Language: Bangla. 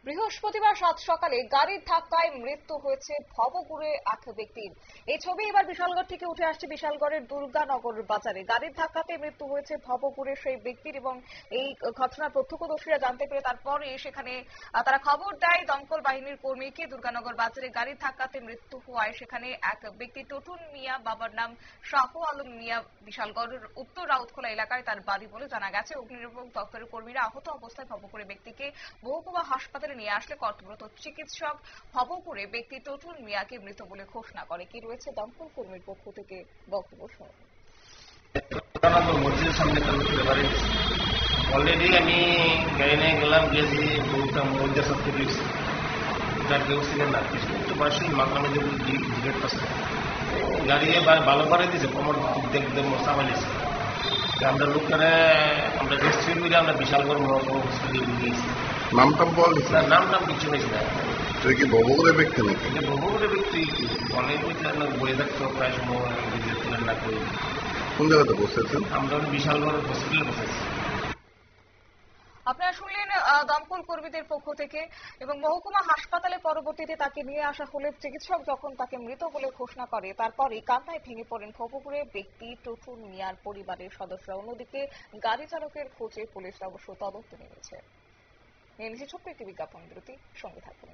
বৃহস্পতিবার সাত সকালে গাড়ির ধাক্কায় মৃত্যু হয়েছে ভবঘুরে এক ব্যক্তির। এই ছবি এবার বিশালগড় থেকে উঠে আসছে বিশালগড়ের দুর্গানগর বাজারে। গাড়ির ধাক্কাতে মৃত্যু হয়েছে ভবঘুরে সেই ব্যক্তির এবং এই ঘটনার প্রত্যক্ষদর্শীরা জানতে পেরে তারপরে সেখানে তারা খবর দেয় দমকল বাহিনীর কর্মীকে। দুর্গানগর বাজারে গাড়ির ধাক্কাতে মৃত্যু হওয়ায় সেখানে এক ব্যক্তি টুটুন মিয়া, বাবার নাম শাহ আলম মিয়া, বিশালগড়ের উত্তর রাউতখোলা এলাকায় তার বাড়ি বলে জানা গেছে। অগ্নিনির্বাপক দপ্তরের কর্মীরা আহত অবস্থায় ভবঘুরে ব্যক্তিকে মহকুমা হাসপাতালে নিয়ে আসলে কর্তব্যরত চিকিৎসক ভবঘুরে ব্যক্তি টুটুন মিয়াকে মৃত বলে ঘোষণা করে। কি রয়েছে দমকল কর্মীর পক্ষ থেকে বক্তব্য শুনুন। মসজিদের সামনে অলরেডি আমি গাড়ি নিয়ে গেলাম, গিয়েছি বলতাম মসজিদের সাথে গেছি, যার কেউ ছিলেন না, কিছু একটু বয়সী মাকামে যে জিগেট পাশে গাড়ি ভালো করে দিয়েছে, কমর দেখতে চাপাইছে। আমরা লোকটারে আমরা রেস্টুরেন্ট মিলে আমরা বিশালগড় মহকুমা হসপিটালে গিয়েছি। নামটাম বল নাম কিছু হয়েছে না। কি ভবঘুরে ব্যক্তি নাকি? ভবঘুরে ব্যক্তি বলে বলে থাকতো প্রায় সময় না করি। কোন জায়গাতে বসেছেন? আমরা বিশালগড় হসপিটালে বসেছি। আপনারা শুনলেন দমকল কর্মীদের পক্ষ থেকে। এবং মহকুমা হাসপাতালে পরবর্তীতে তাকে নিয়ে আসা হলে চিকিৎসক যখন তাকে মৃত বলে ঘোষণা করে তারপরে কান্নায় ভেঙে পড়েন ভবঘুরে ব্যক্তি টুটুন মিয়ার পরিবারের সদস্যরা। অন্যদিকে গাড়ি চালকের খোঁজে পুলিশ অবশ্য তদন্ত নেমেছে। নিয়ে নিচ্ছে ছোট্ট একটি বিজ্ঞাপন বিরতি, সঙ্গে থাকুন।